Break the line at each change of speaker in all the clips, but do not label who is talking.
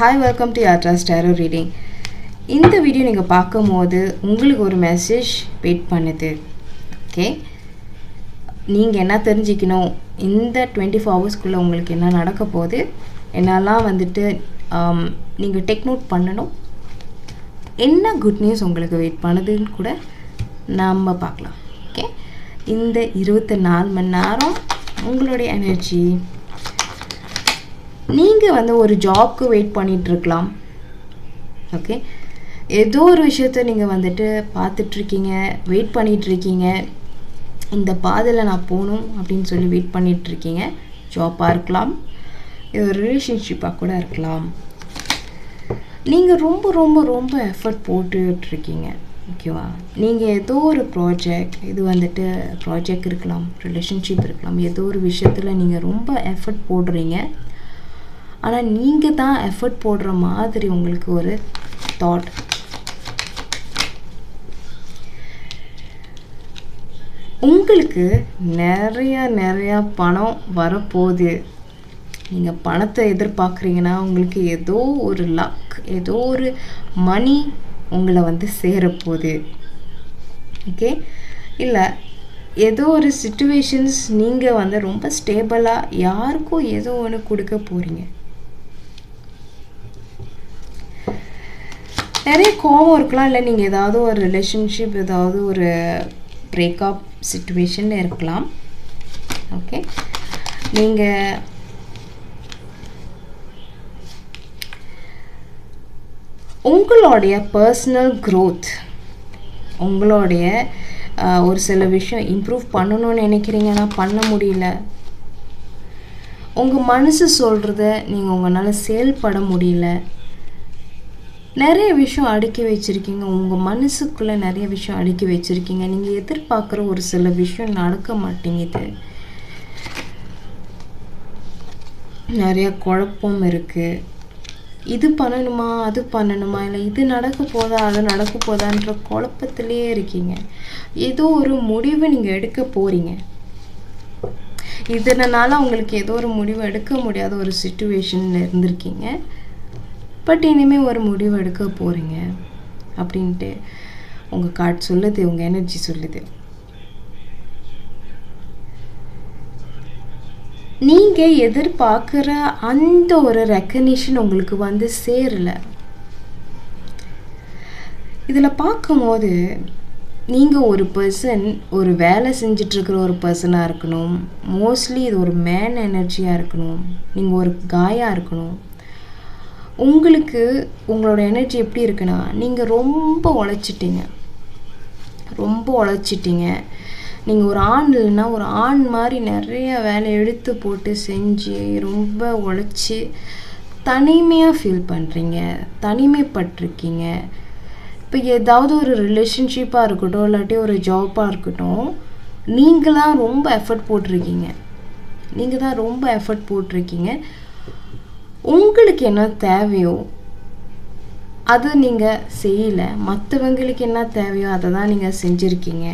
Hi, welcome to Yatra's Tarot Reading. இந்த video நீங்கள் பார்க்கும்போது உங்களுக்கு ஒரு மெசேஜ் வெயிட் பண்ணுது. ஓகே, நீங்கள் என்ன தெரிஞ்சிக்கணும், இந்த 24 ஹவர்ஸ்க்குள்ளே உங்களுக்கு என்ன நடக்க போகுது, என்னெல்லாம் நீங்கள் டேக் நோட் பண்ணணும், என்ன குட் நியூஸ் உங்களுக்கு வெயிட் பண்ணுதுன்னு கூட நம்ம பார்க்கலாம். ஓகே, இந்த 24 மணி நேரம் உங்களுடைய எனர்ஜி. நீங்கள் ஒரு ஜாப்க்கு வெயிட் பண்ணிகிட்ருக்கலாம். ஓகே, ஏதோ ஒரு விஷயத்த நீங்கள் பார்த்துட்ருக்கீங்க, வெயிட் பண்ணிகிட்ருக்கீங்க. இந்த பாதையில் நான் போகணும் அப்படின்னு சொல்லி வெயிட் பண்ணிகிட்ருக்கீங்க. ஜாப்பாக இருக்கலாம், இது ஒரு ரிலேஷன்ஷிப்பாக கூட இருக்கலாம். நீங்கள் ரொம்ப ரொம்ப ரொம்ப எஃபர்ட் போட்டுட்ருக்கீங்க. ஓகேவா, நீங்கள் ஏதோ ஒரு ப்ராஜெக்ட், இது ப்ராஜெக்ட் இருக்கலாம், ரிலேஷன்ஷிப் இருக்கலாம், ஏதோ ஒரு விஷயத்தில் நீங்கள் ரொம்ப எஃபர்ட் போடுறீங்க. ஆனால் நீங்கள் தான் எஃபர்ட் போடுற மாதிரி உங்களுக்கு ஒரு தாட். உங்களுக்கு நிறையா பணம் வரப்போகுது. நீங்கள் பணத்தை எதிர்பார்க்குறீங்கன்னா உங்களுக்கு ஏதோ ஒரு லக், ஏதோ ஒரு மணி உங்களை சேரப்போகுது. ஓகே, இல்லை ஏதோ ஒரு சிச்சுவேஷன்ஸ் நீங்கள் ரொம்ப ஸ்டேபிளாக யாருக்கும் ஏதோ ஒன்று கொடுக்க போகிறீங்க. நிறைய கோவம் இருக்கலாம், இல்லை நீங்கள் ஏதாவது ஒரு ரிலேஷன்ஷிப், ஏதாவது ஒரு பிரேக்கப் சிச்சுவேஷனில் இருக்கலாம். ஓகே, நீங்கள் உங்களுடைய பர்சனல் க்ரோத், உங்களுடைய ஒரு சில விஷயம் இம்ப்ரூவ் பண்ணணும்னு நினைக்கிறீங்கன்னா பண்ண முடியல. உங்கள் மனசு சொல்கிறத நீங்கள் உங்களால் செயல்பட முடியல. நிறைய விஷயம் அடுக்கி வச்சுருக்கீங்க, உங்கள் மனசுக்குள்ளே நிறைய விஷயம் அடுக்கி வச்சுருக்கீங்க. நீங்கள் எதிர்பார்க்குற ஒரு சில விஷயம் நடக்க மாட்டேங்குது. நிறைய குழப்பம் இருக்குது. இது பண்ணணுமா, அது பண்ணணுமா, இல்லை இது நடக்க போதா, அது நடக்க போதான்ற குழப்பத்திலே இருக்கீங்க. ஏதோ ஒரு முடிவு நீங்கள் எடுக்க போகிறீங்க. இதனால் உங்களுக்கு ஏதோ ஒரு முடிவு எடுக்க முடியாத ஒரு சிச்சுவேஷனில் இருந்திருக்கீங்க. பட் இனிமேல் ஒரு முடிவு எடுக்க போகிறீங்க அப்படின்ட்டு உங்கள் கார்டு சொல்லுது, உங்கள் எனர்ஜி சொல்லுது. நீங்கள் எதிர்பார்க்குற அந்த ஒரு ரெக்கக்னிஷன் உங்களுக்கு சேரலை. இதில் பார்க்கும்போது நீங்கள் ஒரு பர்சன், ஒரு வேலை செஞ்சிட்ருக்கிற ஒரு பர்சனாக இருக்கணும். மோஸ்ட்லி இது ஒரு மேன் எனர்ஜியாக இருக்கணும். நீங்கள் ஒரு காயாக இருக்கணும். உங்களுக்கு உங்களோட எனர்ஜி எப்படி இருக்குன்னா, நீங்கள் ரொம்ப உழைச்சிட்டீங்க. நீங்கள் ஒரு ஆண் இல்லைன்னா ஒரு ஆண் மாதிரி நிறைய வேலை எடுத்து போட்டு செஞ்சு ரொம்ப உழைச்சி தனிமையாக ஃபீல் பண்ணுறீங்க, தனிமைப்பட்டிருக்கீங்க. இப்போ ஏதாவது ஒரு ரிலேஷன்ஷிப்பாக இருக்கட்டும், இல்லாட்டி ஒரு ஜாப்பாக இருக்கட்டும், நீங்கள் தான் ரொம்ப எஃபர்ட் போட்டிருக்கீங்க. உங்களுக்கு என்ன தேவையோ அதை நீங்கள் செய்யலை. மற்றவங்களுக்கு என்ன தேவையோ அதை தான் நீங்கள் செஞ்சுருக்கீங்க.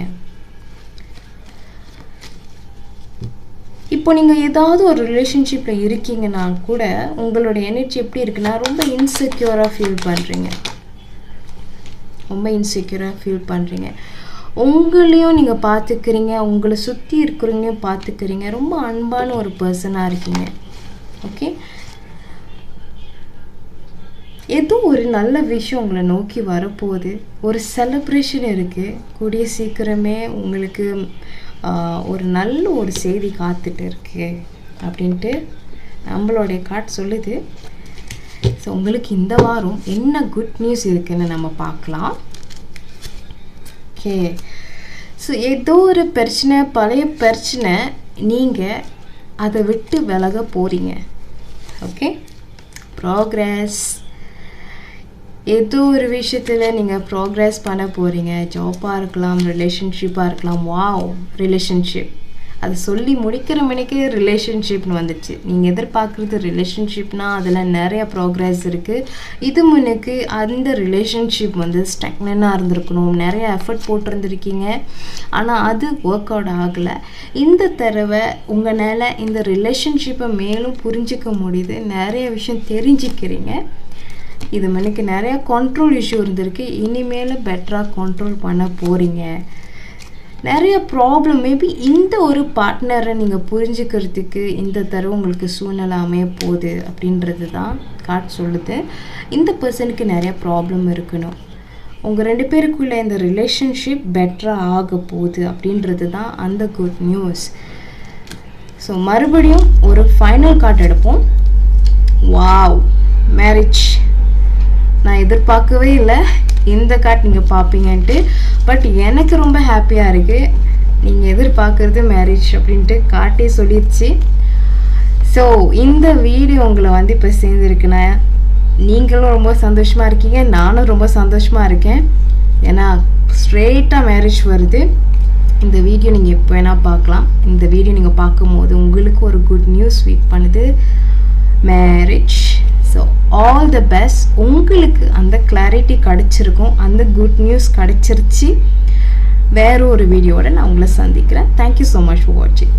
இப்போ நீங்கள் ஏதாவது ஒரு ரிலேஷன்ஷிப்பில் இருக்கீங்கன்னா கூட உங்களோட எனர்ஜி எப்படி இருக்குன்னா, ரொம்ப இன்செக்யூராக ஃபீல் பண்ணுறீங்க. உங்களையும் நீங்கள் பார்த்துக்கிறீங்க, உங்களை சுற்றி இருக்கிறவங்களையும் பார்த்துக்கிறீங்க. ரொம்ப அன்பான ஒரு பர்சனாக இருக்கீங்க. ஓகே, ஏதோ ஒரு நல்ல விஷயம் உங்களை நோக்கி வரப்போகுது. ஒரு செலிப்ரேஷன் இருக்குது. கூடிய சீக்கிரமே உங்களுக்கு ஒரு நல்ல ஒரு செய்தி காத்துட்டு இருக்கு அப்படின்ட்டு நம்மளுடைய கார்டு சொல்லுது. ஸோ உங்களுக்கு இந்த வாரம் என்ன குட் நியூஸ் இருக்குன்னு நம்ம பார்க்கலாம். ஓகே, ஸோ ஏதோ ஒரு பிரச்சனை, பழைய பிரச்சனை, நீங்கள் அதை விட்டு விலக போகிறீங்க. ஓகே, ப்ராக்ரஸ், ஏதோ ஒரு விஷயத்தில் நீங்கள் ப்ராக்ரஸ் பண்ண போகிறீங்க. ஜாப்பாக இருக்கலாம், ரிலேஷன்ஷிப்பாக இருக்கலாம். வாவ், ரிலேஷன்ஷிப், அது சொல்லி முடிக்கிற மணிக்கே ரிலேஷன்ஷிப்னு வந்துச்சு. நீங்கள் எதிர்பார்க்குறது ரிலேஷன்ஷிப்னால் அதில் நிறைய ப்ரோக்ரஸ் இருக்குது. இது முன்னுக்கு அந்த ரிலேஷன்ஷிப் வந்து ஸ்டக்னனாக இருந்திருக்கணும், நிறைய எஃபர்ட் போட்டிருந்துருக்கீங்க, ஆனால் அது ஒர்க் அவுட் ஆகலை. இந்த தடவை உங்களால் இந்த ரிலேஷன்ஷிப்பை மேலும் புரிஞ்சிக்க முடியுது, நிறைய விஷயம் தெரிஞ்சுக்கிறீங்க. இது மணிக்கு நிறைய கண்ட்ரோல் இஷ்யூ இருந்திருக்கு, இனிமேல் பெட்டராக கண்ட்ரோல் பண்ண போகிறீங்க. நிறைய ப்ராப்ளம் மேபி இந்த ஒரு பார்ட்னரை நீங்கள் புரிஞ்சுக்கிறதுக்கு இந்த தடவை உங்களுக்கு சூழ்நிலை அமைய போகுது அப்படின்றது தான் கார்ட் சொல்லுது. இந்த பர்சனுக்கு நிறைய ப்ராப்ளம் இருக்கணும், உங்கள் 2 பேருக்குள்ளே இந்த ரிலேஷன்ஷிப் பெட்டராக ஆக போகுது அப்படின்றது தான் அந்த குட் நியூஸ். ஸோ மறுபடியும் ஒரு ஃபைனல் கார்ட் எடுப்போம். Wow, marriage. நான் எதிர்பார்க்கவே இல்லை இந்த கார்ட் நீங்கள் பார்ப்பீங்கன்ட்டு, பட் எனக்கு ரொம்ப ஹாப்பியாக இருக்குது. நீங்கள் எதிர்பார்க்குறது மேரேஜ் அப்படின்ட்டு கார்ட்டே சொல்லிடுச்சு. ஸோ இந்த வீடியோ உங்களை வந்து இப்போ சேர்ந்துருக்குண்ணா, நீங்களும் ரொம்ப சந்தோஷமாக இருக்கீங்க, நானும் ரொம்ப சந்தோஷமாக இருக்கேன். ஏன்னா ஸ்ட்ரெயிட்டாக மேரேஜ் வருது. இந்த வீடியோ நீங்கள் எப்போ வேணால் பார்க்கலாம். இந்த வீடியோ நீங்கள் பார்க்கும்போது உங்களுக்கு ஒரு குட் நியூஸ் வெயிட் பண்ணுது, marriage. So all the best. உங்களுக்கு அந்த கிளாரிட்டி கிடச்சிருக்கும், அந்த குட் நியூஸ் கிடச்சிருச்சு. வேறு ஒரு வீடியோவோட நான் உங்களை சந்திக்கிறேன். தேங்க்யூ ஸோ மச் ஃபார் வாட்சிங்.